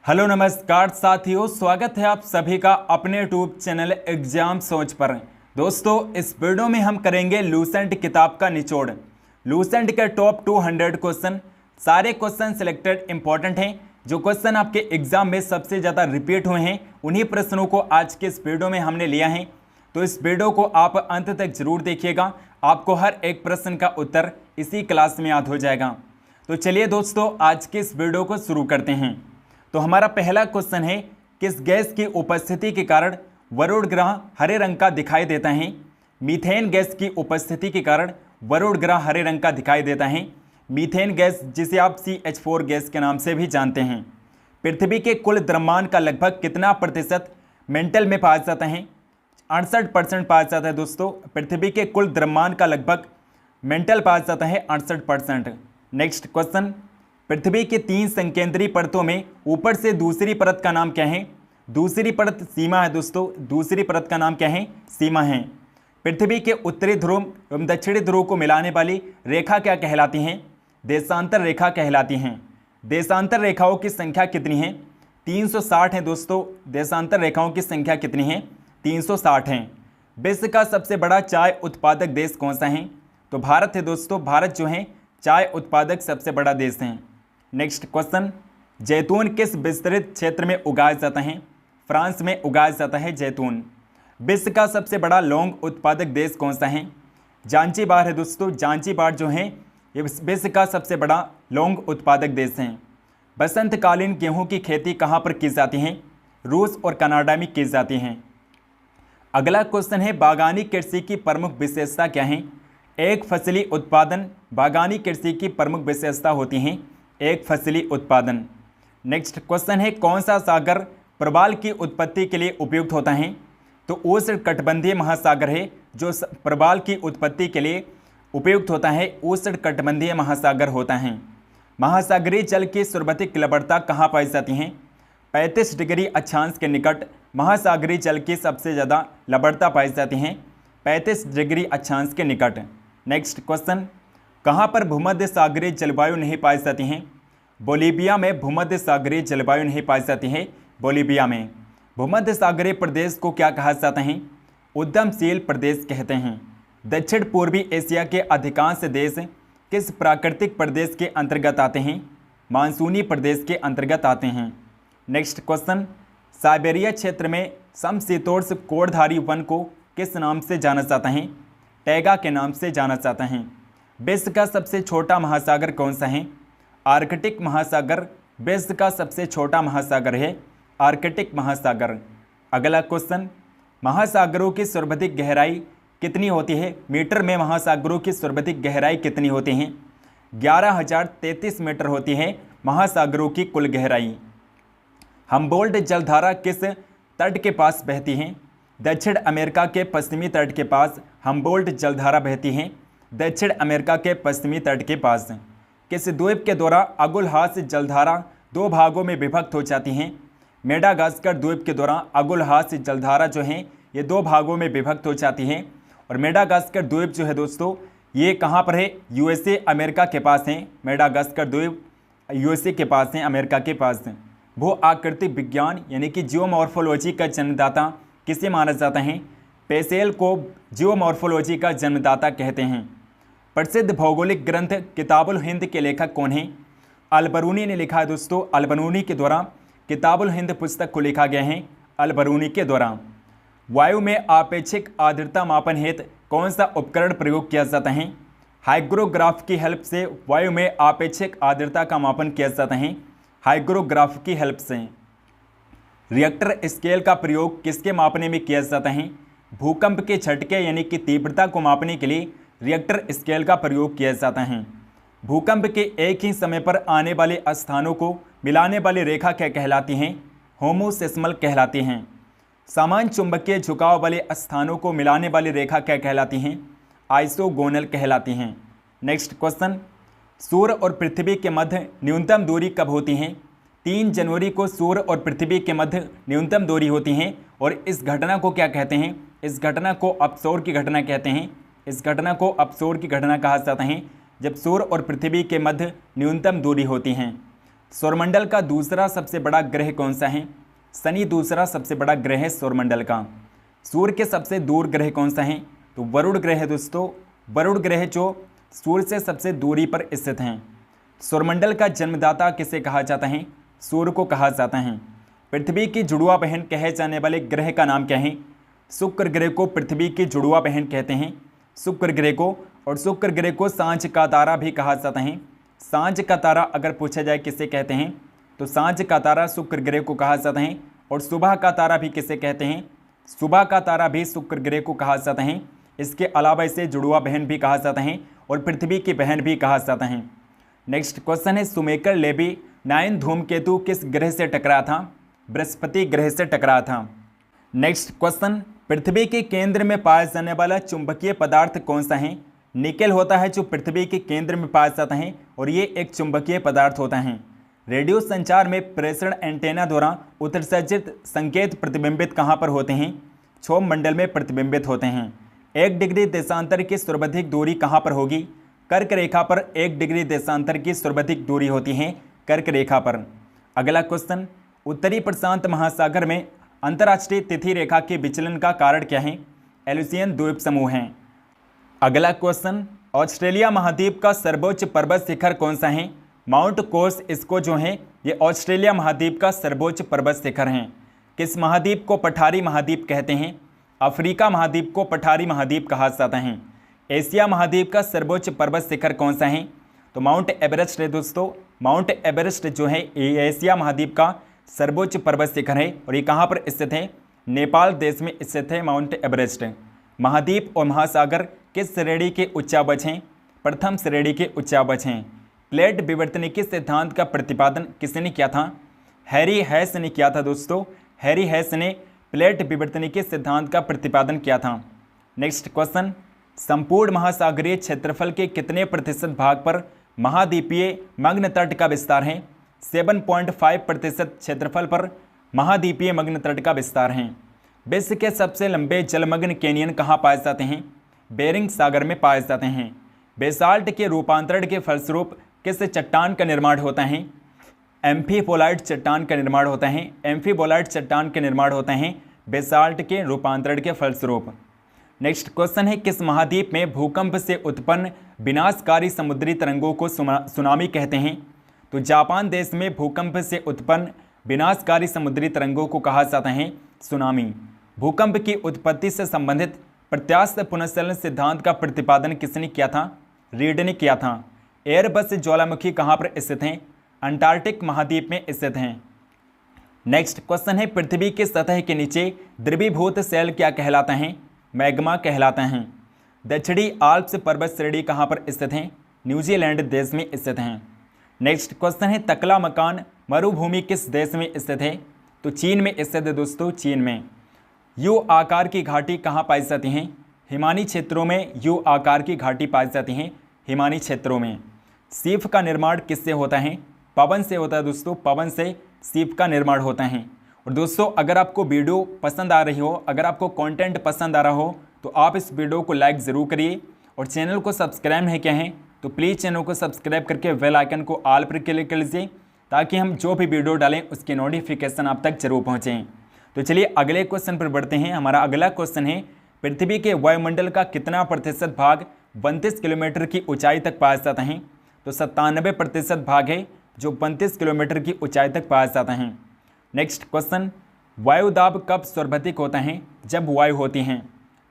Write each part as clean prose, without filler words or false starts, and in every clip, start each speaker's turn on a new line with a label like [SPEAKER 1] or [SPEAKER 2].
[SPEAKER 1] Hello नमस्कार साथियों, स्वागत है आप सभी का अपने यूट्यूब चैनल एग्जाम सोच पर। दोस्तों, इस वीडियो में हम करेंगे लूसेंट किताब का निचोड़। लूसेंट के टॉप 200 क्वेश्चन, सारे क्वेश्चन सिलेक्टेड इंपॉर्टेंट हैं। जो क्वेश्चन आपके एग्जाम में सबसे ज़्यादा रिपीट हुए हैं, उन्हीं प्रश्नों को आज के इस वीडियो में हमने लिया है। तो इस वीडियो को आप अंत तक जरूर देखिएगा, आपको हर एक प्रश्न का उत्तर इसी क्लास में याद हो जाएगा। तो चलिए दोस्तों, आज के इस वीडियो को शुरू करते हैं। तो हमारा पहला क्वेश्चन है, किस गैस की उपस्थिति के कारण वरुण ग्रह हरे रंग का दिखाई देता है? मीथेन गैस की उपस्थिति के कारण वरुण ग्रह हरे रंग का दिखाई देता है। मीथेन गैस, जिसे आप CH4 गैस के नाम से भी जानते हैं। पृथ्वी के कुल द्रव्यमान का लगभग कितना प्रतिशत मेंटल में पाया जाता है? 68% पाया जाता है दोस्तों। पृथ्वी के कुल द्रव्यमान का लगभग मेंटल पाया जाता है 68%। नेक्स्ट क्वेश्चन, पृथ्वी के 3 संकेंद्रीय परतों में ऊपर से दूसरी परत का नाम क्या है? दूसरी परत सीमा है दोस्तों। दूसरी परत का नाम क्या है? सीमा है। पृथ्वी के उत्तरी ध्रुव एवं दक्षिणी ध्रुव को मिलाने वाली रेखा क्या कहलाती हैं? देशांतर रेखा कहलाती हैं। देशांतर रेखाओं की संख्या कितनी है? 360 है दोस्तों। देशांतर रेखाओं की संख्या कितनी है? 360 है। विश्व का सबसे बड़ा चाय उत्पादक देश कौन सा है? तो भारत है दोस्तों। भारत जो है चाय उत्पादक सबसे बड़ा देश है। नेक्स्ट क्वेश्चन, जैतून किस विस्तृत क्षेत्र में उगाया जाता है? फ्रांस में उगाया जाता है जैतून। विश्व का सबसे बड़ा लौंग उत्पादक देश कौन सा है? जांजीबार है दोस्तों। जांजीबार जो है ये विश्व का सबसे बड़ा लौंग उत्पादक देश है। बसंतकालीन गेहूं की खेती कहाँ पर की जाती है? रूस और कनाडा में की जाती है। अगला क्वेश्चन है, बागानी कृषि की प्रमुख विशेषता क्या है? एक फसली उत्पादन बागानी कृषि की प्रमुख विशेषता होती हैं। एक फसली उत्पादन। नेक्स्ट क्वेश्चन है, कौन सा सागर प्रवाल की उत्पत्ति के लिए उपयुक्त होता है? तो उष्णकटिबंधीय महासागर है जो प्रवाल की उत्पत्ति के लिए उपयुक्त होता है। उष्णकटिबंधीय महासागर होता है। महासागरीय जल की सर्वाधिक लवणता कहाँ पाई जाती है? 35 डिग्री अक्षांश के निकट महासागरीय जल की सबसे ज़्यादा लवणता पाई जाती है। 35 डिग्री अक्षांश के निकट। नेक्स्ट क्वेश्चन, कहाँ पर भूमध्य सागरीय जलवायु नहीं पाई जाती है? बोलीविया में भूमध्य सागरीय जलवायु नहीं पाई जाती है। बोलीविया में। भूमध्य सागरीय प्रदेश को क्या कहा जाता है? उद्यमशील प्रदेश कहते हैं। दक्षिण पूर्वी एशिया के अधिकांश देश किस प्राकृतिक प्रदेश के अंतर्गत आते हैं? मानसूनी प्रदेश के अंतर्गत आते हैं। नेक्स्ट क्वेश्चन, साइबेरिया क्षेत्र में समशीतोष्ण कोड़धारी वन को किस नाम से जाना जाता है? टैगा के नाम से जाना जाता है। विश्व का सबसे छोटा महासागर कौन सा है? आर्कटिक महासागर विश्व का सबसे छोटा महासागर है। आर्कटिक महासागर। अगला क्वेश्चन, महासागरों की सर्वाधिक गहराई कितनी होती है? मीटर में महासागरों की सर्वाधिक गहराई कितनी होती है? 11,033 मीटर होती है महासागरों की कुल गहराई। हम्बोल्ट जलधारा किस तट के पास बहती है? दक्षिण अमेरिका के पश्चिमी तट के पास हम्बोल्ट जलधारा बहती है। दक्षिण अमेरिका के पश्चिमी तट के पास। किस द्वीप के द्वारा अगुलहास जलधारा 2 भागों में विभक्त हो जाती हैं? मेडागास्कर द्वीप के द्वारा अगुलहास जलधारा जो है ये 2 भागों में विभक्त हो जाती है। और मेडागास्कर द्वीप जो है दोस्तों ये कहाँ पर है? USA अमेरिका के पास है। मेडागास्कर द्वीप USA के पास है, अमेरिका के पास है। भू आकृति विज्ञान यानी कि जियोमॉर्फोलॉजी का जन्मदाता किसे माना जाता है? पेसेल को जियोमॉर्फोलॉजी का जन्मदाता कहते हैं। प्रसिद्ध भौगोलिक ग्रंथ किताबुल हिंद के लेखक कौन हैं? अल-बरूनी ने लिखा है दोस्तों। अल-बरूनी के द्वारा किताबुल हिंद पुस्तक को लिखा गया है अल-बरूनी के द्वारा। वायु में आपेक्षिक आर्द्रता मापन हेतु कौन सा उपकरण प्रयोग किया जाता है? हाइग्रोग्राफ की हेल्प से वायु में आपेक्षिक आर्द्रता का मापन किया जाता है। हाइग्रोग्राफ की हेल्प से। रिएक्टर स्केल का प्रयोग किसके मापने में किया जाता है? भूकंप के झटके यानी कि तीव्रता को मापने के लिए रिएक्टर स्केल का प्रयोग किया जाता है। भूकंप के एक ही समय पर आने वाले स्थानों को मिलाने वाली रेखा क्या कहलाती हैं? होमोसेस्मल कहलाती हैं। समान चुंबकीय झुकाव वाले स्थानों को मिलाने वाली रेखा क्या कहलाती हैं? आइसोगोनल कहलाती हैं। नेक्स्ट क्वेश्चन, सूर्य और पृथ्वी के मध्य न्यूनतम दूरी कब होती है? 3 जनवरी को सूर्य और पृथ्वी के मध्य न्यूनतम दूरी होती है। और इस घटना को क्या कहते हैं? इस घटना को अपसौर की घटना कहते हैं। इस घटना को अपसौर की घटना कहा जाता है जब सूर्य और पृथ्वी के मध्य न्यूनतम दूरी होती है। सौरमंडल का दूसरा सबसे बड़ा ग्रह कौन सा है? शनि दूसरा सबसे बड़ा ग्रह है सौरमंडल का। सूर्य के सबसे दूर ग्रह कौन सा है? तो वरुण ग्रह है दोस्तों। वरुण ग्रह जो सूर्य से सबसे दूरी पर स्थित हैं। सौरमंडल का जन्मदाता किसे कहा जाता है? सूर्य को कहा जाता है। पृथ्वी की जुड़वा बहन कहे जाने वाले ग्रह का नाम क्या है? शुक्र ग्रह को पृथ्वी की जुड़वा बहन कहते हैं, शुक्र ग्रह को। और शुक्र ग्रह को सांझ का तारा भी कहा जाता है। सांझ का तारा अगर पूछा जाए किसे कहते हैं, तो सांझ का तारा शुक्र ग्रह को कहा जाता है। और सुबह का तारा भी किसे कहते हैं? सुबह का तारा भी शुक्र ग्रह को कहा जाता है। इसके अलावा इसे जुड़वा बहन भी कहा जाता है और पृथ्वी की बहन भी कहा जाता है। नेक्स्ट क्वेश्चन है, सुमेकर लेबी 9 धूमकेतु किस ग्रह से टकरा था? बृहस्पति ग्रह से टकरा था। नेक्स्ट क्वेश्चन, पृथ्वी के केंद्र में पाया जाने वाला चुंबकीय पदार्थ कौन सा है? निकेल होता है जो पृथ्वी के केंद्र में पाया जाता है और ये एक चुंबकीय पदार्थ होता है। रेडियो संचार में प्रेषण एंटेना द्वारा उत्सर्जित संकेत प्रतिबिंबित कहाँ पर होते हैं? क्षोभ मंडल में प्रतिबिंबित होते हैं। 1 डिग्री देशांतर की सर्वाधिक दूरी कहाँ पर होगी? कर्क रेखा पर 1 डिग्री देशांतर की सर्वाधिक दूरी होती है कर्क रेखा पर। अगला क्वेश्चन, उत्तरी प्रशांत महासागर में अंतर्राष्ट्रीय तिथि रेखा के विचलन का कारण क्या है? एल्यूसियन द्वीप समूह हैं। अगला क्वेश्चन, ऑस्ट्रेलिया महाद्वीप का सर्वोच्च पर्वत शिखर कौन सा है? माउंट कोर्स इसको जो है ये ऑस्ट्रेलिया महाद्वीप का सर्वोच्च पर्वत शिखर है। किस महाद्वीप को पठारी महाद्वीप कहते हैं? अफ्रीका महाद्वीप को पठारी महाद्वीप कहा जाता है। एशिया महाद्वीप का सर्वोच्च पर्वत शिखर कौन सा है? तो माउंट एवरेस्ट है दोस्तों। माउंट एवरेस्ट जो है ये एशिया महाद्वीप का सर्वोच्च पर्वत शिखर है और ये कहाँ पर स्थित है? नेपाल देश में स्थित है माउंट एवरेस्ट। महाद्वीप और महासागर किस श्रेणी के उच्चावच हैं? प्रथम श्रेणी के उच्चावच हैं। प्लेट विवर्तनिकी सिद्धांत का प्रतिपादन किसने किया था? हैरी हैस ने किया था दोस्तों। हैरी हैस ने प्लेट विवर्तनिकी सिद्धांत का प्रतिपादन किया था। नेक्स्ट क्वेश्चन, संपूर्ण महासागरीय क्षेत्रफल के कितने प्रतिशत भाग पर महाद्वीपीय मग्न तट का विस्तार है? 7.5% क्षेत्रफल पर महाद्वीपीय मग्न तट का विस्तार है। विश्व के सबसे लंबे जलमग्न कैनियन कहाँ पाए जाते हैं? बेरिंग सागर में पाए जाते हैं। बेसाल्ट के रूपांतरण के फलस्वरूप किस चट्टान का निर्माण होता है? एम्फीबोलाइट चट्टान का निर्माण होता है। एम्फीबोलाइट चट्टान का निर्माण होता है बेसाल्ट के रूपांतरण के फलस्वरूप। नेक्स्ट क्वेश्चन है, किस महाद्वीप में भूकंप से उत्पन्न विनाशकारी समुद्री तरंगों को सुनामी कहते हैं? तो जापान देश में भूकंप से उत्पन्न विनाशकारी समुद्री तरंगों को कहा जाता है सुनामी। भूकंप की उत्पत्ति से संबंधित प्रत्यास्थ पुनर्चलन सिद्धांत का प्रतिपादन किसने किया था? रीड ने किया था। एयरबस ज्वालामुखी कहाँ पर स्थित हैं? अंटार्कटिक महाद्वीप में स्थित हैं। नेक्स्ट क्वेश्चन है, पृथ्वी की सतह के नीचे द्रवीभूत सेल क्या कहलाता है? मैग्मा कहलाते हैं। दक्षिणी आल्प्स पर्वत श्रेणी कहाँ पर स्थित हैं? न्यूजीलैंड देश में स्थित हैं। नेक्स्ट क्वेश्चन है, तकला मकान मरुभूमि किस देश में स्थित है? तो चीन में स्थित है दोस्तों, चीन में। यू आकार की घाटी कहाँ पाई जाती हैं? हिमानी क्षेत्रों में यू आकार की घाटी पाई जाती हैं, हिमानी क्षेत्रों में। सीप का निर्माण किससे होता है? पवन से होता है दोस्तों, पवन से सीप का निर्माण होता है। और दोस्तों अगर आपको वीडियो पसंद आ रही हो, अगर आपको कंटेंट पसंद आ रहा हो तो आप इस वीडियो को लाइक ज़रूर करिए और चैनल को सब्सक्राइब नहीं किए हैं तो प्लीज़ चैनल को सब्सक्राइब करके बेल आइकन को ऑल पर क्लिक कर लीजिए ताकि हम जो भी वीडियो डालें उसकी नोटिफिकेशन आप तक जरूर पहुँचें। तो चलिए अगले क्वेश्चन पर बढ़ते हैं। हमारा अगला क्वेश्चन है, पृथ्वी के वायुमंडल का कितना प्रतिशत भाग 32 किलोमीटर की ऊंचाई तक पाया जाता है? तो 97% भाग है जो 32 किलोमीटर की ऊंचाई तक पाया जाता है। नेक्स्ट क्वेश्चन, वायुदाब कब सर्वाधिक होता है? जब वायु होती हैं।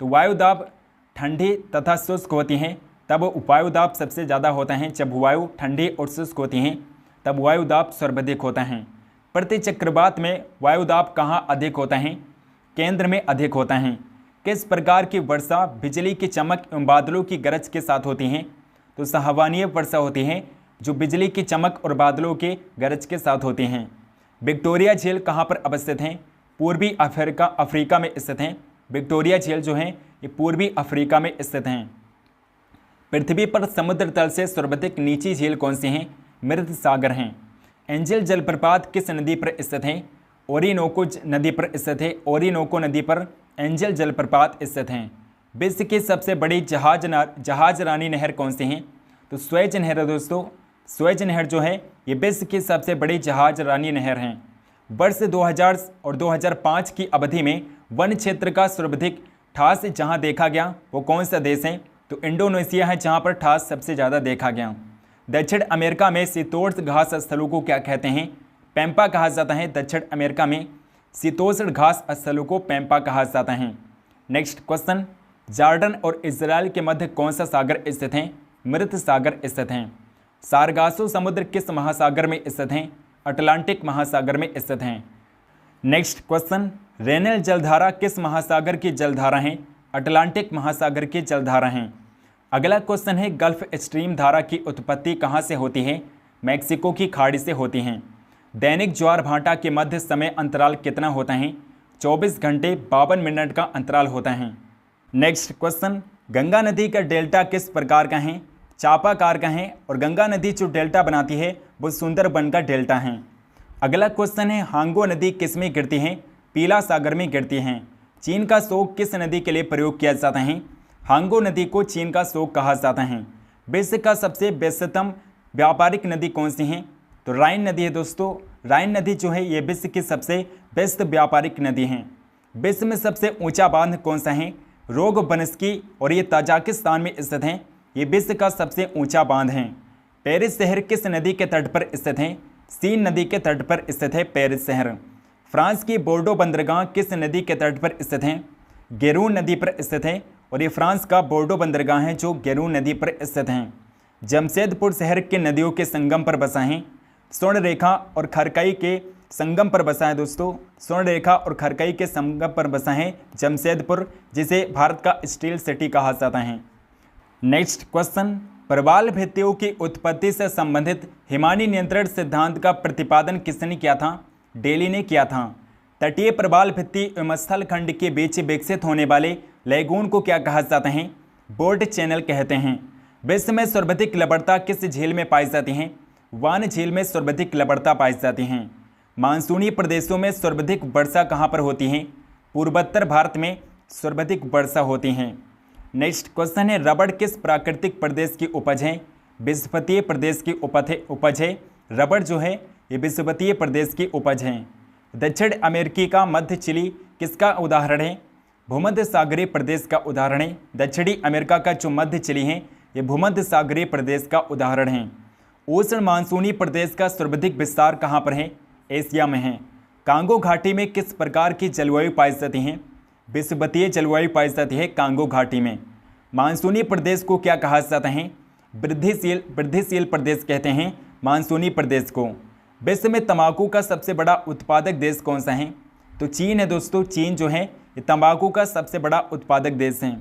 [SPEAKER 1] तो वायुदाब ठंडी तथा शुष्क होती हैं तब वायुदाब सबसे ज़्यादा होता है। जब वायु ठंडी और शुष्क होती हैं तब वायुदाब सर्वाधिक होता है। प्रति चक्रवात में वायुदाब कहाँ अधिक होता है? केंद्र में अधिक होता है। किस प्रकार की वर्षा बिजली की चमक एवं बादलों की गरज के साथ होती हैं? तो सहावानीय वर्षा होती है जो बिजली की चमक और बादलों के गरज के साथ होती हैं। विक्टोरिया झील कहाँ पर अवस्थित हैं? पूर्वी अफ्रीका में स्थित हैं। विक्टोरिया झील जो है ये पूर्वी अफ्रीका में स्थित हैं। पृथ्वी पर समुद्र तल से सर्वाधिक नीची झील कौन सी हैं? मृत सागर हैं। एंजल जलप्रपात किस नदी पर स्थित है? ओरिनोको नदी पर स्थित है। ओरिनोको नदी पर एंजल जलप्रपात स्थित हैं। विश्व की सबसे बड़ी जहाज रानी नहर कौन सी हैं? तो स्वेज नहर है दोस्तों। स्वेज नहर जो है ये विश्व की सबसे बड़ी जहाज रानी नहर है। वर्ष 2000 और 2005 की अवधि में वन क्षेत्र का सर्वाधिक ठास जहां देखा गया वो कौन सा देश है? तो इंडोनेशिया है, जहां पर ठास सबसे ज़्यादा देखा गया। दक्षिण अमेरिका में शीतोष्ण घास स्थलों को क्या कहते हैं? पैम्पा कहा जाता है। दक्षिण अमेरिका में शीतोष्ण घास स्थलों को पैम्पा कहा जाता है। नेक्स्ट क्वेश्चन, जॉर्डन और इजराइल के मध्य कौन सा सागर स्थित है? मृत सागर स्थित हैं। सारगासो समुद्र किस महासागर में स्थित हैं? अटलांटिक महासागर में स्थित हैं। नेक्स्ट क्वेश्चन, रेनेल जलधारा किस महासागर की जलधारा है? अटलांटिक महासागर की जलधारा है। अगला क्वेश्चन है, गल्फ स्ट्रीम धारा की उत्पत्ति कहाँ से होती है? मैक्सिको की खाड़ी से होती हैं। दैनिक ज्वार भाटा के मध्य समय अंतराल कितना होता है? 24 घंटे 52 मिनट का अंतराल होता है। नेक्स्ट क्वेश्चन, गंगा नदी का डेल्टा किस प्रकार का है? चापाकार का है। और गंगा नदी जो डेल्टा बनाती है वो सुंदरबन का डेल्टा है। अगला क्वेश्चन है, हांगो नदी किस में गिरती है? पीला सागर में गिरती हैं। चीन का शोक किस नदी के लिए प्रयोग किया जाता है? हांगो नदी को चीन का शोक कहा जाता है। विश्व का सबसे व्यस्ततम व्यापारिक नदी कौन सी है? तो राइन नदी है दोस्तों। राइन नदी जो है ये विश्व की सबसे व्यस्त व्यापारिक नदी है। विश्व में सबसे ऊंचा बांध कौन सा है? रोगबनस्की, और ये ताजिकिस्तान में स्थित है। ये विश्व का सबसे ऊंचा बांध है। पेरिस शहर किस नदी के तट पर स्थित है? सीन नदी के तट पर स्थित है पेरिस शहर। फ्रांस की बोर्डो बंदरगाह किस नदी के तट पर स्थित है? गेरून नदी पर स्थित है। और ये फ्रांस का बोर्डो बंदरगाह है जो गेरून नदी पर स्थित है। जमशेदपुर शहर के नदियों के संगम पर बसा है। स्वर्ण रेखा और खरकई के संगम पर बसा है दोस्तों। स्वर्ण रेखा और खरकई के संगम पर बसा है जमशेदपुर, जिसे भारत का स्टील सिटी कहा जाता है। नेक्स्ट क्वेश्चन, प्रवाल भित्तियों की उत्पत्ति से संबंधित हिमानी नियंत्रण सिद्धांत का प्रतिपादन किसने किया था? डेली ने किया था। तटीय प्रवाल भित्ति एवं स्थल खंड के बीच विकसित होने वाले लैगून को क्या कहा जाता है? बोर्ड चैनल कहते हैं। विश्व में सर्वाधिक लवणता किस झील में पाई जाती है? वान झील में सर्वाधिक लवणता पाई जाती है। मानसूनी प्रदेशों में सर्वाधिक वर्षा कहाँ पर होती है? पूर्वोत्तर भारत में सर्वाधिक वर्षा होती है। नेक्स्ट क्वेश्चन है, रबड़ किस प्राकृतिक प्रदेश की उपज है? विषुवतीय प्रदेश की उपज है। रबड़ जो है ये विषुवतीय प्रदेश की उपज है। दक्षिण अमेरिकी का मध्य चिली किसका उदाहरण है? भूमध्य सागरीय प्रदेश का उदाहरण है। दक्षिणी अमेरिका का जो मध्य चिली है ये भूमध्य सागरीय प्रदेश का उदाहरण है। उष्ण मानसूनी प्रदेश का सर्वाधिक विस्तार कहाँ पर है? एशिया में है। कांगो घाटी में किस प्रकार की जलवायु पाई जाती है? विषुवतीय जलवायु पाई जाती है कांगो घाटी में। मानसूनी प्रदेश को क्या कहा जाता है? वृद्धिशील प्रदेश कहते हैं मानसूनी प्रदेश को। विश्व में तंबाकू का सबसे बड़ा उत्पादक देश कौन सा है? तो चीन है दोस्तों। चीन जो है ये तंबाकू का सबसे बड़ा उत्पादक देश है।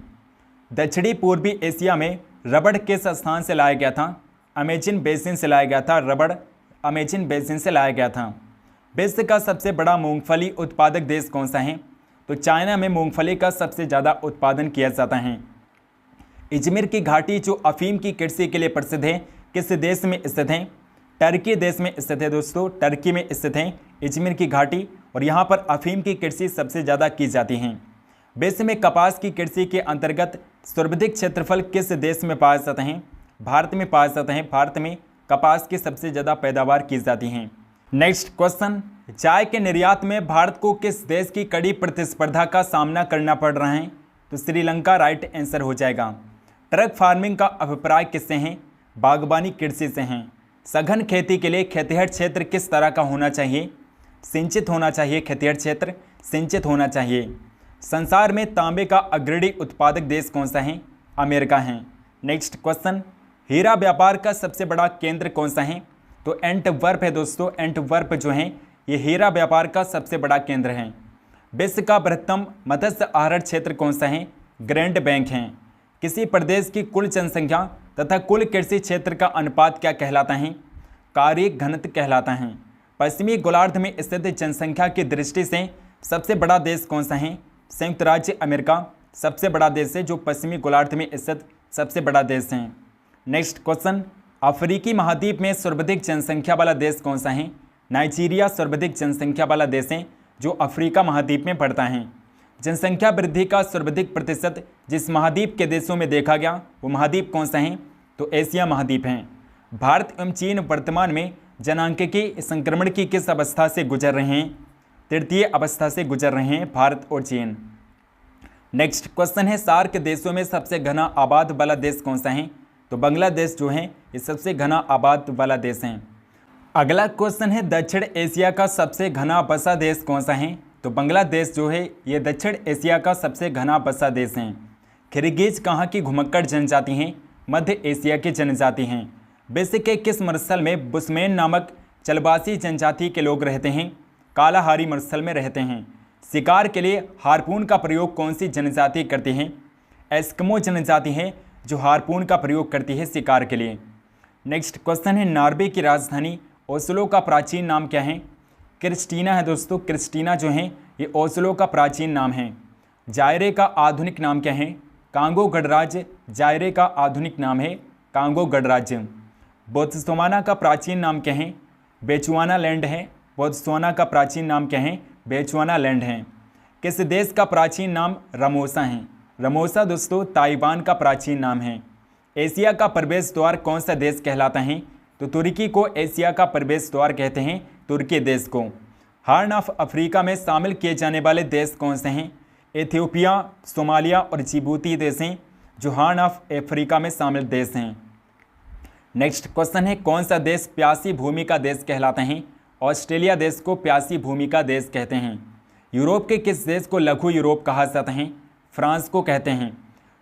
[SPEAKER 1] दक्षिणी पूर्वी एशिया में रबड़ किस स्थान से लाया गया था? अमेजन बेसिन से लाया गया था। रबड़ अमेजन बेसिन से लाया गया था। विश्व का सबसे बड़ा मूंगफली उत्पादक देश कौन सा है? तो चाइना में मूंगफली का सबसे ज़्यादा उत्पादन किया जाता है। इजमिर की घाटी जो अफीम की कृषि के लिए प्रसिद्ध है किस देश में स्थित है? टर्की देश में स्थित है दोस्तों। टर्की में स्थित है इजमिर की घाटी, और यहाँ पर अफीम की कृषि सबसे ज़्यादा की जाती है। विश्व में कपास की कृषि के अंतर्गत सर्वाधिक क्षेत्रफल किस देश में पाया जाता है? भारत में पाया जाता है। भारत में कपास की सबसे ज़्यादा पैदावार की जाती है। नेक्स्ट क्वेश्चन, चाय के निर्यात में भारत को किस देश की कड़ी प्रतिस्पर्धा का सामना करना पड़ रहा है? तो श्रीलंका राइट आंसर हो जाएगा। ट्रक फार्मिंग का अभिप्राय किससे है? बागवानी कृषि से हैं। सघन खेती के लिए खेतिहर क्षेत्र किस तरह का होना चाहिए? सिंचित होना चाहिए। खेतिहर क्षेत्र सिंचित होना चाहिए। संसार में तांबे का अग्रणी उत्पादक देश कौन सा है? अमेरिका है। नेक्स्ट क्वेश्चन, हीरा व्यापार का सबसे बड़ा केंद्र कौन सा है? तो एंटवर्प है दोस्तों। एंटवर्प जो है ये हीरा व्यापार का सबसे बड़ा केंद्र है। विश्व का बृहत्तम मत्स्य आहरण क्षेत्र कौन सा है? ग्रैंड बैंक है। किसी प्रदेश की कुल जनसंख्या तथा कुल कृषि क्षेत्र का अनुपात क्या कहलाता है? कार्य घनत्व कहलाता है। पश्चिमी गोलार्ध में स्थित जनसंख्या की दृष्टि से सबसे बड़ा देश कौन सा है? संयुक्त राज्य अमेरिका सबसे बड़ा देश है जो पश्चिमी गोलार्ध में स्थित सबसे बड़ा देश है। नेक्स्ट क्वेश्चन, अफ्रीकी महाद्वीप में सर्वाधिक जनसंख्या वाला देश कौन सा है? नाइजीरिया सर्वाधिक जनसंख्या वाला देश है जो अफ्रीका महाद्वीप में पड़ता है। जनसंख्या वृद्धि का सर्वाधिक प्रतिशत जिस महाद्वीप के देशों में देखा गया वो महाद्वीप कौन सा है? तो एशिया महाद्वीप है। भारत एवं चीन वर्तमान में जनांकीय संक्रमण की किस अवस्था से गुजर रहे हैं? तृतीय अवस्था से गुजर रहे हैं भारत और चीन। नेक्स्ट क्वेश्चन है, सार्क देशों में सबसे घना आबाद वाला देश कौन सा है? तो बांग्लादेश जो है ये सबसे घना आबाद वाला देश है। अगला क्वेश्चन है, दक्षिण एशिया का सबसे घना बसा देश कौन सा है? तो बांग्लादेश जो है ये दक्षिण एशिया का सबसे घना बसा देश है। किर्गिज कहाँ की घुमक्कड़ जनजाति हैं? मध्य एशिया की जनजाति हैं। विश्व के किस मरुस्थल में बुशमैन नामक चलबासी जनजाति के लोग रहते हैं? कालाहारी मरुस्थल में रहते हैं। शिकार के लिए हार्पून का प्रयोग कौन सी जनजाति करती है? एस्किमो जनजाति है जो हार्पून का प्रयोग करती है शिकार के लिए। नेक्स्ट क्वेश्चन है, नॉर्वे की राजधानी ओस्लो का प्राचीन नाम क्या है? क्रिस्टीना है दोस्तों। क्रिस्टीना जो है ये ओस्लो का प्राचीन नाम है। जायरे का आधुनिक नाम क्या है? कांगो गणराज्य जायरे का आधुनिक नाम है कांगो गणराज्य। बोत्सवाना का प्राचीन नाम क्या है? बेचुआना लैंड है। बोत्सवाना का प्राचीन नाम क्या है? बेचुआना लैंड है। किस देश का प्राचीन नाम रमोसा है? रमोसा दोस्तों ताइवान का प्राचीन नाम है। एशिया का प्रवेश द्वार कौन सा देश कहलाता है? तो तुर्की को एशिया का प्रवेश द्वार कहते हैं, तुर्की देश को। हार्न ऑफ अफ्रीका में शामिल किए जाने वाले देश कौन से हैं? इथियोपिया, सोमालिया और जिबूती देश हैं जो हार्न ऑफ अफ्रीका में शामिल देश हैं। नेक्स्ट क्वेश्चन है, कौन सा देश प्यासी भूमि का देश कहलाता है? ऑस्ट्रेलिया देश को प्यासी भूमि का देश कहते हैं। यूरोप के किस देश को लघु यूरोप कहा जाता है? फ्रांस को कहते हैं।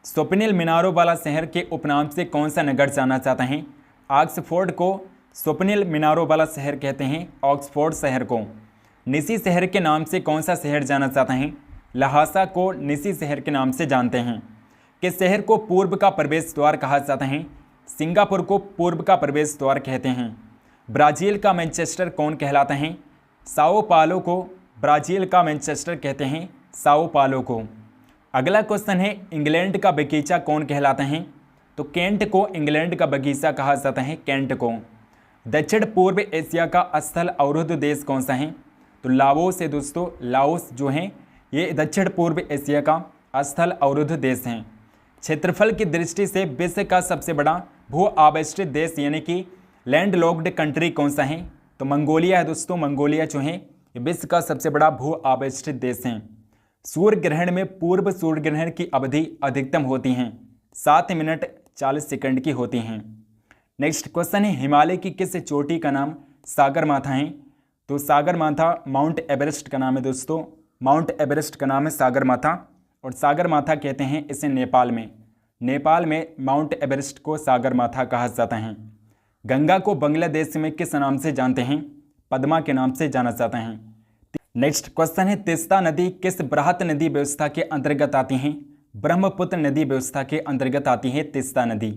[SPEAKER 1] स्वप्निल मीनारों वाला शहर के उपनाम से कौन सा नगर जाना जाता है? ऑक्सफोर्ड को स्वप्निल मीनारों वाला शहर कहते हैं, ऑक्सफोर्ड शहर को। निसी शहर के नाम से कौन सा शहर जाना जाता है? लहासा को निसी शहर के नाम से जानते हैं। किस शहर को पूर्व का प्रवेश द्वार कहा जाता है? सिंगापुर को पूर्व का प्रवेश द्वार कहते हैं। ब्राज़ील का मैनचेस्टर कौन कहलाता है? साओ पालो को ब्राज़ील का मैनचेस्टर कहते हैं, साओ पालो को। अगला क्वेश्चन है, इंग्लैंड का बगीचा कौन कहलाता है? तो केंट को इंग्लैंड का बगीचा कहा जाता है, केंट को। दक्षिण पूर्व एशिया का स्थल अवरुद्ध देश कौन सा है? तो लाओस है दोस्तों। लाओस जो है ये दक्षिण पूर्व एशिया का स्थल अवरुद्ध देश हैं। क्षेत्रफल की दृष्टि से विश्व का सबसे बड़ा भू आविष्कृत देश यानी कि लैंडलॉक्ड कंट्री कौन सा है? तो मंगोलिया है दोस्तों। मंगोलिया जो है ये विश्व का सबसे बड़ा भू आविष्कृत देश है। सूर्य ग्रहण में पूर्व सूर्य ग्रहण की अवधि अधिकतम होती हैं 7 मिनट 40 सेकंड की होती हैं। नेक्स्ट क्वेश्चन है, हिमालय की किस चोटी का नाम सागरमाथा है? तो सागरमाथा माउंट एवरेस्ट का नाम है दोस्तों। माउंट एवरेस्ट का नाम है सागरमाथा, और सागरमाथा कहते हैं इसे नेपाल में। नेपाल में माउंट एवरेस्ट को सागरमाथा कहा जाता है। गंगा को बांग्लादेश में किस नाम से जानते हैं? पद्मा के नाम से जाना जाता है। नेक्स्ट क्वेश्चन है, तीस्ता नदी किस बृहत नदी व्यवस्था के अंतर्गत आती हैं? ब्रह्मपुत्र नदी व्यवस्था के अंतर्गत आती है तीस्ता नदी।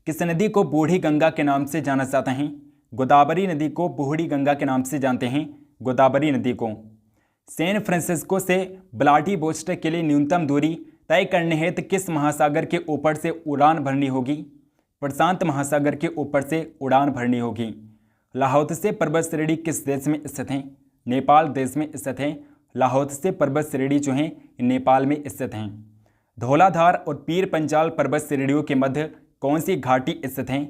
[SPEAKER 1] किस नदी को बूढ़ी गंगा के नाम से जाना जाता है? गोदावरी नदी को बूढ़ी गंगा के नाम से जानते हैं, गोदावरी नदी को। सैन फ्रांसिस्को से व्लादिवोस्टोक के लिए न्यूनतम दूरी तय करने हेतु किस महासागर के ऊपर से उड़ान भरनी होगी? प्रशांत महासागर के ऊपर से उड़ान भरनी होगी। लाहौल पर्वत श्रेणी किस देश में स्थित है? नेपाल देश में स्थित है। लाहौल पर्वत श्रेणी जो है नेपाल में स्थित हैं। धौलाधार और पीर पंजाल पर्वत श्रेणियों के मध्य कौन सी घाटी स्थित है?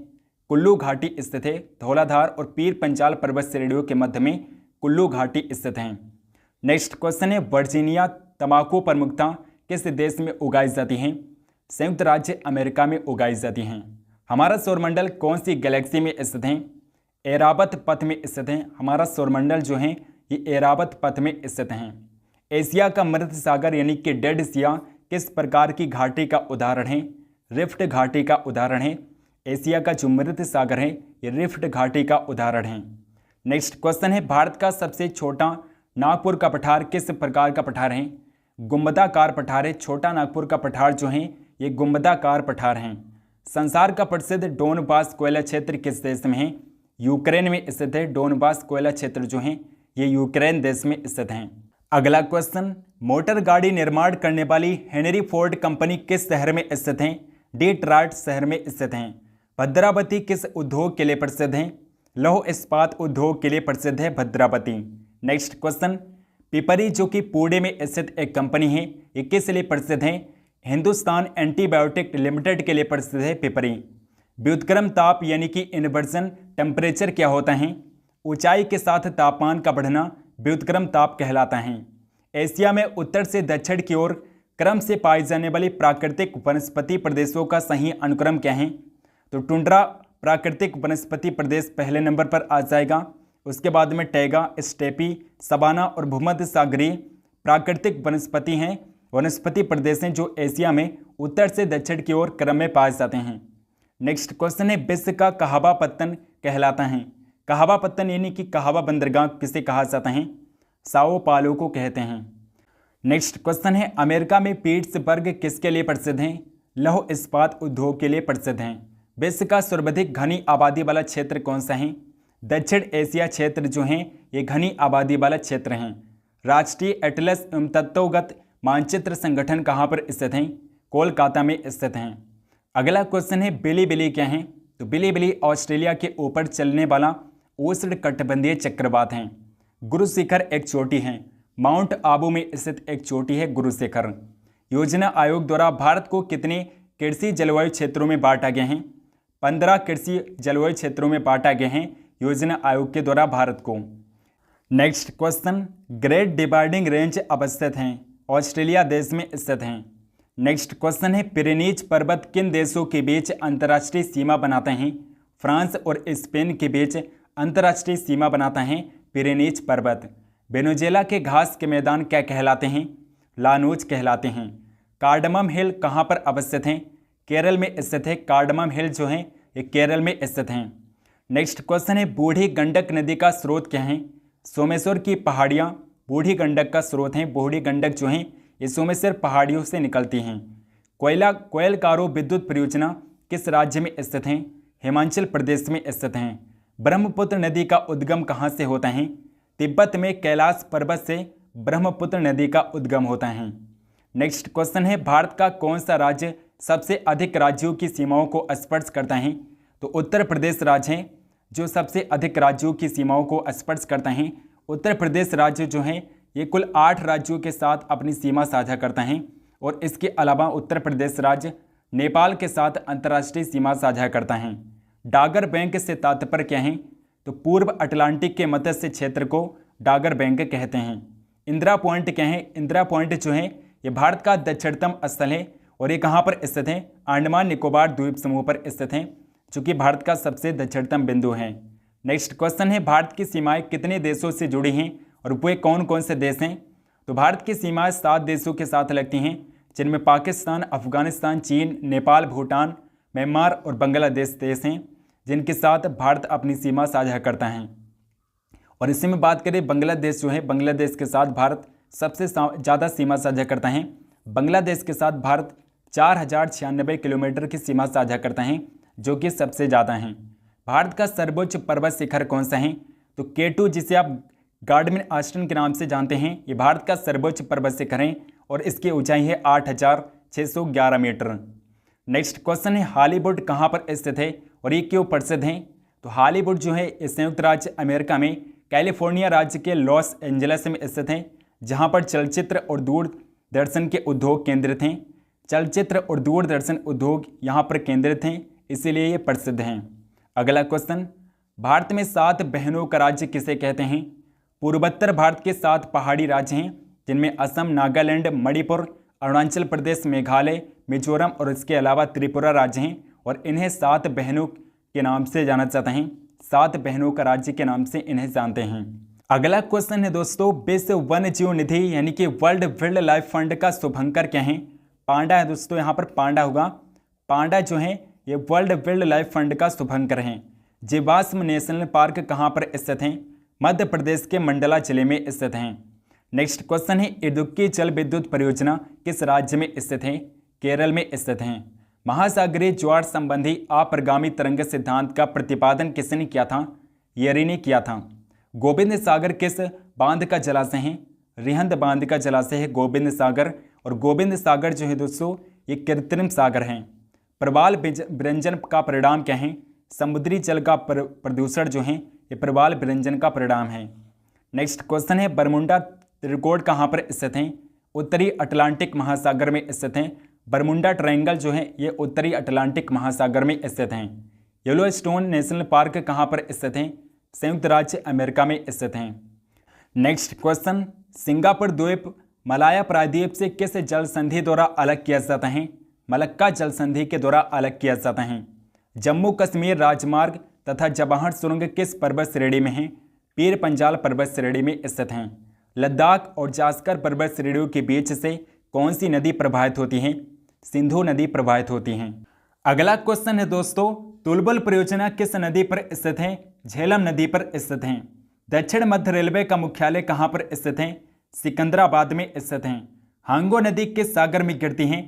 [SPEAKER 1] कुल्लू घाटी स्थित है। धौलाधार और पीर पंजाल पर्वत श्रेणियों के मध्य में कुल्लू घाटी स्थित हैं। नेक्स्ट क्वेश्चन है, वर्जीनिया तंबाकू प्रमुखता किस देश में उगाई जाती हैं? संयुक्त राज्य अमेरिका में उगाई जाती हैं। हमारा सौरमंडल कौन सी गैलेक्सी में स्थित है? एरावत पथ में स्थित है। हमारा सौरमंडल जो है ये एरावत पथ में स्थित हैं। एशिया का मृत सागर यानी कि डेड सिया किस प्रकार की घाटी का उदाहरण है? रिफ्ट घाटी का उदाहरण है। एशिया का जो मृत सागर है ये रिफ्ट घाटी का उदाहरण है। नेक्स्ट क्वेश्चन है, भारत का सबसे छोटा नागपुर का पठार किस प्रकार का पठार है? गुंबदाकार पठार है। छोटा नागपुर का पठार जो है ये गुंबदाकार पठार हैं। संसार का प्रसिद्ध डोनबास कोयला क्षेत्र किस देश में है? यूक्रेन में स्थित है। डोनबास कोयला क्षेत्र जो है ये यूक्रेन देश में स्थित हैं। अगला क्वेश्चन, मोटर गाड़ी निर्माण करने वाली हेनरी फोर्ड कंपनी किस शहर में स्थित है? डिट्रॉइट शहर में स्थित हैं। भद्रावती किस उद्योग के लिए प्रसिद्ध है? लौह इस्पात उद्योग के लिए प्रसिद्ध है भद्रावती। नेक्स्ट क्वेश्चन, पिपरी जो कि पुणे में स्थित एक कंपनी है ये किस लिए प्रसिद्ध है? हिंदुस्तान एंटीबायोटिक लिमिटेड के लिए प्रसिद्ध है पिपरी। व्युत्क्रम ताप यानी कि इन्वर्जन टेम्परेचर क्या होता है? ऊंचाई के साथ तापमान का बढ़ना व्युत्क्रम ताप कहलाता है। एशिया में उत्तर से दक्षिण की ओर क्रम से पाई जाने वाली प्राकृतिक वनस्पति प्रदेशों का सही अनुक्रम क्या है? तो टुंड्रा प्राकृतिक वनस्पति प्रदेश पहले नंबर पर आ जाएगा। उसके बाद में टैगा, स्टेपी, सवाना और भूमध्य सागरीय प्राकृतिक वनस्पति प्रदेश हैं जो एशिया में उत्तर से दक्षिण की ओर क्रम में पाए जाते हैं। नेक्स्ट क्वेश्चन है, विश्व का कहावा पत्तन कहलाता है। कहावा पत्तन यानी कि कहावा बंदरगाह किसे कहा जाता है? साओ पालो को कहते हैं। नेक्स्ट क्वेश्चन है, अमेरिका में पिट्सबर्ग किसके लिए प्रसिद्ध हैं? लौह इस्पात उद्योग के लिए प्रसिद्ध हैं। विश्व का सर्वाधिक घनी आबादी वाला क्षेत्र कौन सा है? दक्षिण एशिया क्षेत्र जो है ये घनी आबादी वाला क्षेत्र हैं। राष्ट्रीय एटलस एवं तत्वगत मानचित्र संगठन कहाँ पर स्थित हैं? कोलकाता में स्थित हैं। अगला क्वेश्चन है, बिलीबिली क्या है? तो बिलीबिली ऑस्ट्रेलिया के ऊपर चलने वाला उष्णकटिबंधीय चक्रवात है। गुरु शिखर एक चोटी है। माउंट आबू में स्थित एक चोटी है गुरु शिखर। योजना आयोग द्वारा भारत को कितने कृषि जलवायु क्षेत्रों में बांटा गया है? 15 कृषि जलवायु क्षेत्रों में बांटा गया है योजना आयोग के द्वारा भारत को। Next question, great dividing range अवस्थित हैं, ऑस्ट्रेलिया देश में स्थित हैं। नेक्स्ट क्वेश्चन है, पिरेनीज पर्वत किन देशों के बीच अंतर्राष्ट्रीय सीमा बनाते हैं? फ्रांस और स्पेन के बीच अंतर्राष्ट्रीय सीमा बनाता है पिरेनीज पर्वत। वेनेजुएला के घास के मैदान क्या कहलाते हैं? लानूज कहलाते हैं। कार्डमम हिल कहाँ पर अवस्थित हैं? केरल में स्थित है। कार्डमम हिल जो है ये केरल में स्थित हैं। नेक्स्ट क्वेश्चन है, बूढ़ी गंडक नदी का स्रोत क्या है? सोमेश्वर की पहाड़ियाँ बूढ़ी गंडक का स्रोत हैं। बूढ़ी गंडक जो है ये सोमेश्वर पहाड़ियों से निकलती हैं। कोयलकारो विद्युत परियोजना किस राज्य में स्थित हैं? हिमाचल प्रदेश में स्थित हैं। ब्रह्मपुत्र नदी का उद्गम कहाँ से होता है? तिब्बत में कैलाश पर्वत से ब्रह्मपुत्र नदी का उद्गम होता है। नेक्स्ट क्वेश्चन है, भारत का कौन सा राज्य सबसे अधिक राज्यों की सीमाओं को स्पर्श करता है? तो उत्तर प्रदेश राज्य है जो सबसे अधिक राज्यों की सीमाओं को स्पर्श करता है। उत्तर प्रदेश राज्य जो है ये कुल 8 राज्यों के साथ अपनी सीमा साझा करता है और इसके अलावा उत्तर प्रदेश राज्य नेपाल के साथ अंतर्राष्ट्रीय सीमा साझा करता है। डागर बैंक से तात्पर्य क्या है? तो पूर्व अटलांटिक के मत्स्य क्षेत्र को डागर बैंक कहते हैं। इंदिरा पॉइंट क्या है? इंदिरा पॉइंट जो है ये भारत का दक्षिणतम स्थल है और ये कहाँ पर स्थित है? अंडमान निकोबार द्वीप समूह पर स्थित है जो कि भारत का सबसे दक्षिणतम बिंदु है। नेक्स्ट क्वेश्चन है, भारत की सीमाएं कितने देशों से जुड़ी हैं और वे कौन कौन से देश हैं? तो भारत की सीमाएं 7 देशों के साथ लगती हैं जिनमें पाकिस्तान, अफगानिस्तान, चीन, नेपाल, भूटान, म्यांमार और बांग्लादेश देश हैं जिनके साथ भारत अपनी सीमा साझा करता है। और इसी में बात करें बांग्लादेश जो है, बांग्लादेश के साथ भारत सबसे ज़्यादा सीमा साझा करता है। बांग्लादेश के साथ भारत 4096 किलोमीटर की सीमा साझा करता है जो कि सबसे ज़्यादा है। भारत का सर्वोच्च पर्वत शिखर कौन सा है? तो K2 जिसे आप गार्डमिन आस्टन के नाम से जानते हैं ये भारत का सर्वोच्च पर्वत शिखर है और इसकी ऊंचाई है 8611 मीटर। नेक्स्ट क्वेश्चन है, हॉलीवुड कहाँ पर स्थित है और ये क्यों प्रसिद्ध है? तो हॉलीवुड जो है ये संयुक्त राज्य अमेरिका में कैलिफोर्निया राज्य के लॉस एंजल्स में स्थित है जहाँ पर चलचित्र और दूरदर्शन के उद्योग केंद्रित हैं। चलचित्र और दूरदर्शन उद्योग यहाँ पर केंद्रित हैं इसीलिए ये प्रसिद्ध हैं। अगला क्वेश्चन, भारत में 7 बहनों का राज्य किसे कहते हैं? पूर्वोत्तर भारत के 7 पहाड़ी राज्य हैं जिनमें असम, नागालैंड, मणिपुर, अरुणाचल प्रदेश, मेघालय, मिजोरम और इसके अलावा त्रिपुरा राज्य हैं और इन्हें 7 बहनों के नाम से जाना जाता है। 7 बहनों का राज्य के नाम से इन्हें जानते हैं। अगला क्वेश्चन है दोस्तों, विश्व वन्य जीव निधि यानी कि वर्ल्ड वाइल्ड लाइफ फंड का शुभंकर क्या है? पांडा है दोस्तों, यहाँ पर पांडा होगा। पांडा जो है ये वर्ल्ड वाइल्ड लाइफ फंड का शुभंकर हैं। जीवाश्म नेशनल पार्क कहाँ पर स्थित हैं? मध्य प्रदेश के मंडला जिले में स्थित हैं। नेक्स्ट क्वेश्चन है, इडुक्की जल विद्युत परियोजना किस राज्य में स्थित है? केरल में स्थित हैं। महासागरीय ज्वार संबंधी अप्रगामी तरंग सिद्धांत का प्रतिपादन किसने किया था? येरी ने किया था। गोविंद सागर किस बांध का जलाशय है? रिहंद बांध का जलाशय है गोविंद सागर। और गोविंद सागर जो है दोस्तों ये कृत्रिम सागर हैं। प्रवाल विरंजन का परिणाम क्या है? समुद्री जल का प्रदूषण जो है ये प्रवाल विरंजन का परिणाम है। नेक्स्ट क्वेश्चन है, बरमुंडा त्रिकोण कहाँ पर स्थित हैं? उत्तरी अटलांटिक महासागर में स्थित हैं। बरमुंडा ट्रायंगल जो है ये उत्तरी अटलांटिक महासागर में स्थित हैं। येलोस्टोन नेशनल पार्क कहाँ पर स्थित हैं? संयुक्त राज्य अमेरिका में स्थित हैं। नेक्स्ट क्वेश्चन, सिंगापुर द्वीप मलाया प्रायद्वीप से किस जल संधि द्वारा अलग किया जाता है? मलक्का जल संधि के द्वारा अलग किया जाता है। जम्मू कश्मीर राजमार्ग तथा जवाहर सुरंग किस पर्वत श्रेणी में है? पीर पंजाल पर्वत श्रेणी में स्थित हैं। लद्दाख और जास्कर पर्वत श्रेणियों के बीच से कौन सी नदी प्रवाहित होती है? सिंधु नदी प्रवाहित होती हैं। अगला क्वेश्चन है दोस्तों, तुलबुल परियोजना किस नदी पर स्थित है? झेलम नदी पर स्थित हैं। दक्षिण मध्य रेलवे का मुख्यालय कहाँ पर स्थित है? सिकंदराबाद में स्थित हैं। हांगो नदी किस सागर में गिरती हैं?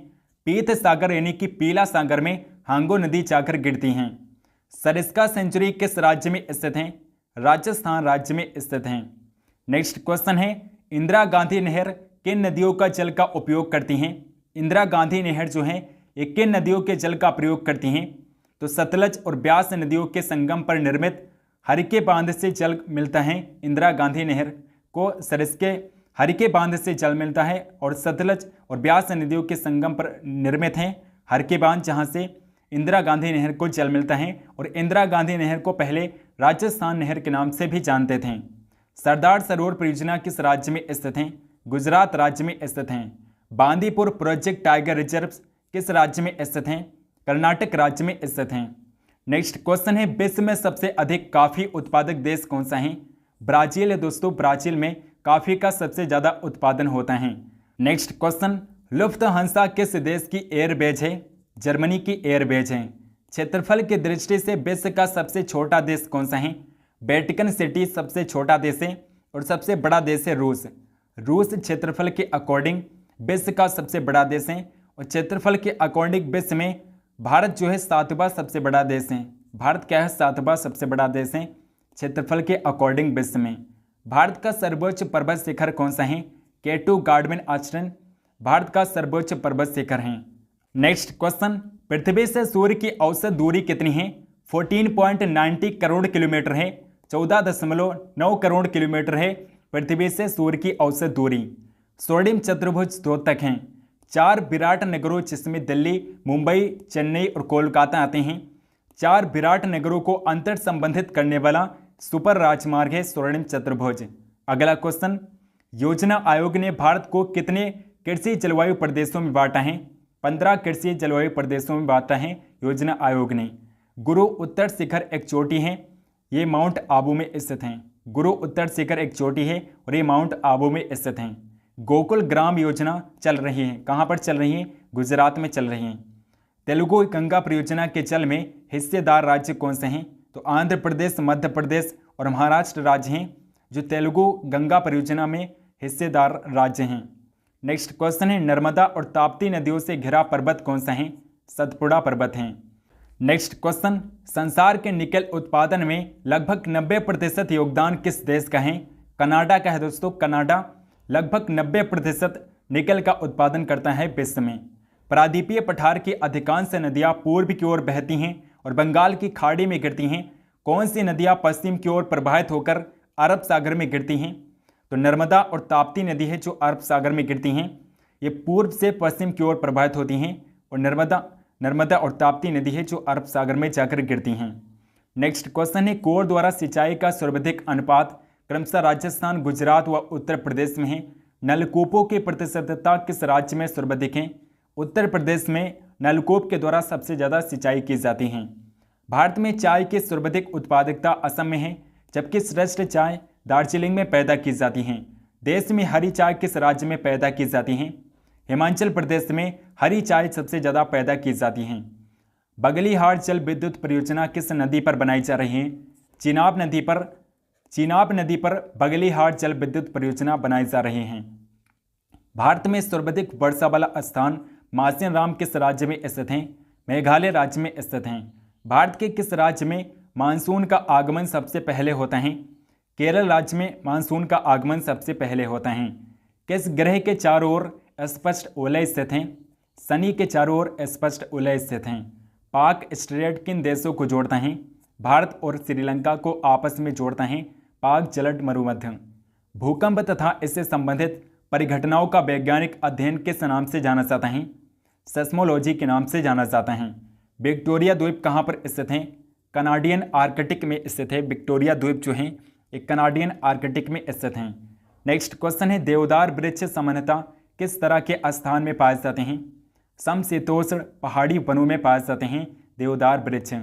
[SPEAKER 1] पीत सागर यानी कि पीला सागर में हांगो नदी जाकर गिरती हैं। सरिस्का सेंचुरी किस राज्य में स्थित हैं? राजस्थान राज्य में स्थित हैं। नेक्स्ट क्वेश्चन है, इंदिरा गांधी नहर किन नदियों का जल का उपयोग करती हैं? इंदिरा गांधी नहर जो है ये किन नदियों के जल का प्रयोग करती हैं? तो सतलज और ब्यास नदियों के संगम पर निर्मित हरिके बांध से जल मिलता है। इंदिरा गांधी नहर को सरिस्के हरिके बांध से जल मिलता है और सतलज और ब्यास नदियों के संगम पर निर्मित हैं हरिके बांध, जहां से इंदिरा गांधी नहर को जल मिलता है। और इंदिरा गांधी नहर को पहले राजस्थान नहर के नाम से भी जानते थे। सरदार सरोवर परियोजना किस राज्य में स्थित है? गुजरात राज्य में स्थित हैं। बांदीपुर प्रोजेक्ट टाइगर रिजर्व किस राज्य में स्थित हैं? कर्नाटक राज्य में स्थित हैं। नेक्स्ट क्वेश्चन है, विश्व में सबसे अधिक कॉफी उत्पादक देश कौन सा है? ब्राजील है दोस्तों, ब्राजील में कॉफी का सबसे ज्यादा उत्पादन होता है। नेक्स्ट क्वेश्चन, लुफ्थहांसा किस देश की एयरबेज है? जर्मनी की एयरबेज है। क्षेत्रफल की दृष्टि से विश्व का सबसे छोटा देश कौन सा है? वेटिकन सिटी सबसे छोटा देश है और सबसे बड़ा देश है रूस। रूस क्षेत्रफल के अकॉर्डिंग विश्व का सबसे बड़ा देश है और क्षेत्रफल के अकॉर्डिंग विश्व में भारत जो है 7वां सबसे बड़ा देश है। भारत क्या है? 7वां सबसे बड़ा देश है क्षेत्रफल के अकॉर्डिंग विश्व में। भारत का सर्वोच्च पर्वत शिखर कौन सा है? केटू गार्डमेन आश्रम भारत का सर्वोच्च पर्वत शिखर है। नेक्स्ट क्वेश्चन, पृथ्वी से सूर्य की औसत दूरी कितनी है? 14.90 करोड़ किलोमीटर है। 14.9 करोड़ किलोमीटर है पृथ्वी से सूर्य की औसत दूरी। स्वर्णिम चतुर्भुज द्योतक हैं। 4 विराट नगरों जिसमें दिल्ली, मुंबई, चेन्नई और कोलकाता आते हैं। 4 विराट नगरों को अंतर संबंधित करने वाला सुपर राजमार्ग है स्वर्णिम चतुर्भुज। अगला क्वेश्चन, योजना आयोग ने भारत को कितने कृषि जलवायु प्रदेशों में बांटा है? 15 कृषि जलवायु प्रदेशों में बांटा है योजना आयोग ने। गुरु उत्तर शिखर एक चोटी है, ये माउंट आबू में स्थित हैं। गुरु उत्तर शिखर एक चोटी है और ये माउंट आबू में स्थित हैं। गोकुल ग्राम योजना चल रही है, कहाँ पर चल रही है? गुजरात में चल रही है। तेलुगु गंगा परियोजना के जल में हिस्सेदार राज्य कौन से हैं? तो आंध्र प्रदेश, मध्य प्रदेश और महाराष्ट्र राज्य हैं जो तेलुगु गंगा परियोजना में हिस्सेदार राज्य हैं। नेक्स्ट क्वेश्चन है, नर्मदा और ताप्ती नदियों से घिरा पर्वत कौन सा है? सतपुड़ा पर्वत हैं। नेक्स्ट क्वेश्चन, संसार के निकल उत्पादन में लगभग 90% योगदान किस देश का है? कनाडा का है दोस्तों। कनाडा लगभग 90% निकल का उत्पादन करता है विश्व में। प्रायद्वीपीय पठार की अधिकांश नदियां पूर्व की ओर बहती हैं और बंगाल की खाड़ी में गिरती हैं। कौन सी नदियां पश्चिम की ओर प्रवाहित होकर अरब सागर में गिरती हैं? तो नर्मदा और ताप्ती नदी है जो अरब सागर में गिरती हैं, ये पूर्व से पश्चिम की ओर प्रवाहित होती हैं और नर्मदा और ताप्ती नदी है जो अरब सागर में जाकर गिरती हैं। नेक्स्ट क्वेश्चन है, कुओं द्वारा सिंचाई का सर्वाधिक अनुपात क्रमशः राजस्थान, गुजरात व उत्तर प्रदेश में है। नलकूपों की प्रतिशतता किस राज्य में सर्वाधिक है? उत्तर प्रदेश में नलकूप के द्वारा सबसे ज़्यादा सिंचाई की जाती है। भारत में चाय की सर्वाधिक उत्पादकता असम में है, जबकि श्रेष्ठ चाय दार्जिलिंग में पैदा की जाती हैं। देश में हरी चाय किस राज्य में पैदा की जाती हैं? हिमाचल प्रदेश में हरी चाय सबसे ज़्यादा पैदा की जाती हैं। बगलीहाट जल विद्युत परियोजना किस नदी पर बनाई जा रही है? चिनाब नदी पर बगलीहाट जल विद्युत परियोजना बनाई जा रही हैं। भारत में सर्वाधिक वर्षा वाला स्थान मासिनराम किस राज्य में स्थित हैं? मेघालय राज्य में स्थित हैं। भारत के किस राज्य में मानसून का आगमन सबसे पहले होता है? केरल राज्य में मानसून का आगमन सबसे पहले होता है। किस ग्रह के चारों ओर स्पष्ट वलय स्थित हैं? शनि के चारों ओर स्पष्ट वलय स्थित हैं। पाक स्ट्रेट किन देशों को जोड़ता है? भारत और श्रीलंका को आपस में जोड़ता है पाक जलट मरुमध्य। भूकंप तथा इससे संबंधित परिघटनाओं का वैज्ञानिक अध्ययन किस नाम से जाना जाता है? सेस्मोलॉजी के नाम से जाना जाता है। विक्टोरिया द्वीप कहाँ पर स्थित हैं? कनाडियन आर्कटिक में स्थित है। विक्टोरिया द्वीप जो है एक कनाडियन आर्कटिक में स्थित हैं। नेक्स्ट क्वेश्चन है, देवदार वृक्ष सामान्यतः किस तरह के स्थान में पाए जाते हैं? समशीतोष्ण पहाड़ी वनों में पाए जाते हैं देवदार वृक्ष।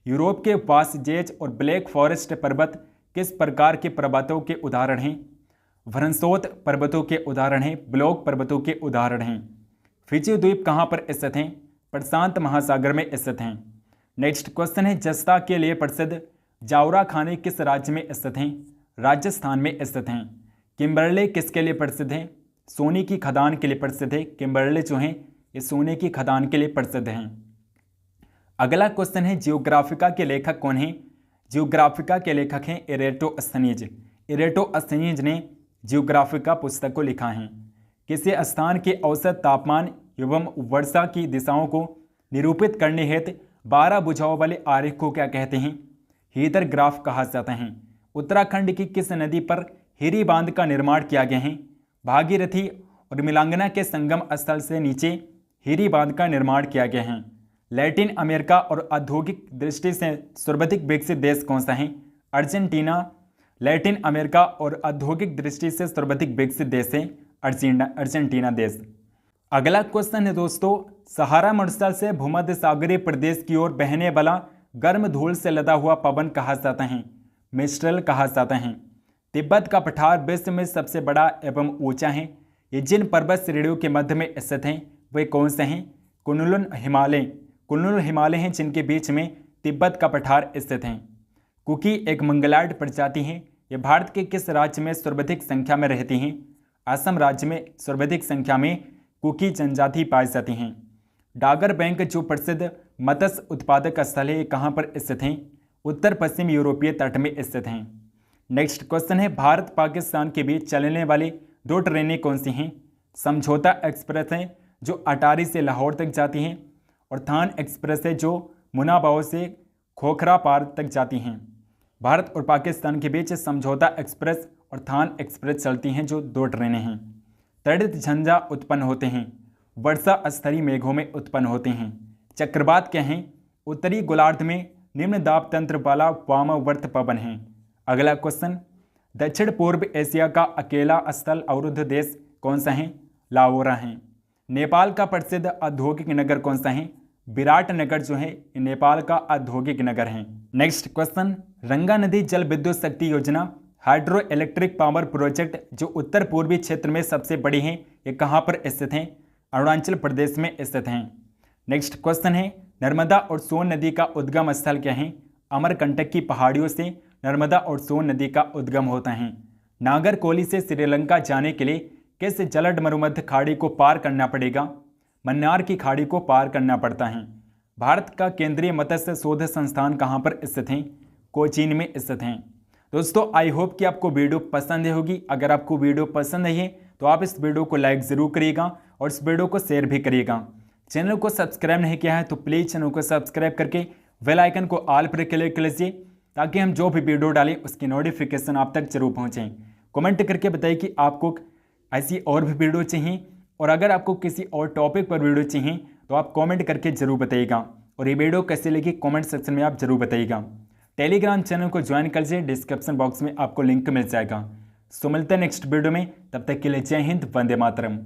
[SPEAKER 1] यूरोप के वासजेज और ब्लैक फॉरेस्ट पर्वत किस प्रकार के पर्वतों के उदाहरण हैं? वरनसोत पर्वतों के उदाहरण हैं, ब्लॉक पर्वतों के उदाहरण हैं। फिजी द्वीप कहाँ पर स्थित हैं? प्रशांत महासागर में स्थित हैं। नेक्स्ट क्वेश्चन है, जस्ता के लिए प्रसिद्ध जावरा खाने किस राज्य में स्थित हैं? राजस्थान में स्थित हैं। किम्बरले किसके लिए प्रसिद्ध है? सोने की खदान के लिए प्रसिद्ध है। किम्बरले जो हैं ये सोने की खदान के लिए प्रसिद्ध हैं। अगला क्वेश्चन है, जियोग्राफिका के लेखक कौन हैं? जियोग्राफिका के लेखक हैं इरेटोस्थनीज। इरेटोस्थनीज ने जियोग्राफिका पुस्तक को लिखा है। किसी स्थान के औसत तापमान एवं वर्षा की दिशाओं को निरूपित करने हेतु 12 भुजाओं वाले आरेख को क्या कहते हैं? हीदर ग्राफ कहा जाता है। उत्तराखंड की किस नदी पर हिरी बांध का निर्माण किया गया है? भागीरथी और मिलांगना के संगम स्थल से नीचे हिरी बांध का निर्माण किया गया है। लैटिन अमेरिका और औद्योगिक दृष्टि से सर्वाधिक विकसित देश कौन सा है? अर्जेंटीना। लैटिन अमेरिका और औद्योगिक दृष्टि से सर्वाधिक विकसित देश है अर्जेंटीना देश। अगला क्वेश्चन है दोस्तों, सहारा मरुस्थल से भूमध्य सागरीय प्रदेश की ओर बहने वाला गर्म धूल से लदा हुआ पवन कहा जाता है? मिस्ट्रल कहा जाता है। तिब्बत का पठार विश्व में सबसे बड़ा एवं ऊंचा है। ये जिन पर्वत श्रेणियों के मध्य में स्थित हैं वे कौन से हैं? कुनलुन हिमालय। कुनलुन हिमालय हैं जिनके बीच में तिब्बत का पठार स्थित है। कुकी एक मंगलार्ड प्रजाति है। ये भारत के किस राज्य में सर्वाधिक संख्या में रहती हैं? असम राज्य में सर्वाधिक संख्या में कुकी जनजाति पाई जाती हैं। डागर बैंक जो प्रसिद्ध मत्स्य उत्पादक स्थल है कहाँ पर स्थित हैं? उत्तर पश्चिम यूरोपीय तट में स्थित हैं। नेक्स्ट क्वेश्चन है, भारत पाकिस्तान के बीच चलने वाली 2 ट्रेनें कौन सी हैं? समझौता एक्सप्रेस है जो अटारी से लाहौर तक जाती हैं और थान एक्सप्रेस है जो मुनाबाव से खोखरा पार तक जाती हैं। भारत और पाकिस्तान के बीच समझौता एक्सप्रेस और थान एक्सप्रेस चलती हैं जो 2 ट्रेनें हैं। तड़ित झंझा उत्पन्न होते हैं, वर्षा स्तरीय मेघों में उत्पन्न होते हैं। चक्रवात क्या हैं? उत्तरी गोलार्ध में निम्न दाब तंत्र वाला वामवर्त पवन है। अगला क्वेश्चन, दक्षिण पूर्व एशिया का अकेला स्थल अवरुद्ध देश कौन सा है? लाओरा है। नेपाल का प्रसिद्ध औद्योगिक नगर कौन सा है? विराट नगर जो है नेपाल का औद्योगिक नगर है। नेक्स्ट क्वेश्चन, रंगा नदी जल विद्युत शक्ति योजना हाइड्रो इलेक्ट्रिक पावर प्रोजेक्ट जो उत्तर पूर्वी क्षेत्र में सबसे बड़ी है ये कहाँ पर स्थित हैं? अरुणाचल प्रदेश में स्थित हैं। नेक्स्ट क्वेश्चन है, नर्मदा और सोन नदी का उद्गम स्थल क्या है? अमरकंटक की पहाड़ियों से नर्मदा और सोन नदी का उद्गम होता है। नागरकोली से श्रीलंका जाने के लिए किस जलद मरुमध्य खाड़ी को पार करना पड़ेगा? मन्नार की खाड़ी को पार करना पड़ता है। भारत का केंद्रीय मत्स्य शोध संस्थान कहाँ पर स्थित है? कोचीन में स्थित हैं। दोस्तों आई होप कि आपको वीडियो पसंद होगी। अगर आपको वीडियो पसंद आई है तो आप इस वीडियो को लाइक ज़रूर करिएगा और इस वीडियो को शेयर भी करिएगा। चैनल को सब्सक्राइब नहीं किया है तो प्लीज़ चैनल को सब्सक्राइब करके बेल आइकन को ऑल पर क्लिक कर लीजिए ताकि हम जो भी वीडियो डालें उसकी नोटिफिकेशन आप तक जरूर पहुँचें। कमेंट करके बताइए कि आपको ऐसी और भी वीडियो चाहिए और अगर आपको किसी और टॉपिक पर वीडियो चाहिए तो आप कमेंट करके जरूर बताइएगा और ये वीडियो कैसे लगी कमेंट सेक्शन में आप जरूर बताइएगा। टेलीग्राम चैनल को ज्वाइन कर लीजिए, डिस्क्रिप्शन बॉक्स में आपको लिंक मिल जाएगा। सो मिलते हैं नेक्स्ट वीडियो में, तब तक के लिए जय हिंद, वंदे मातरम।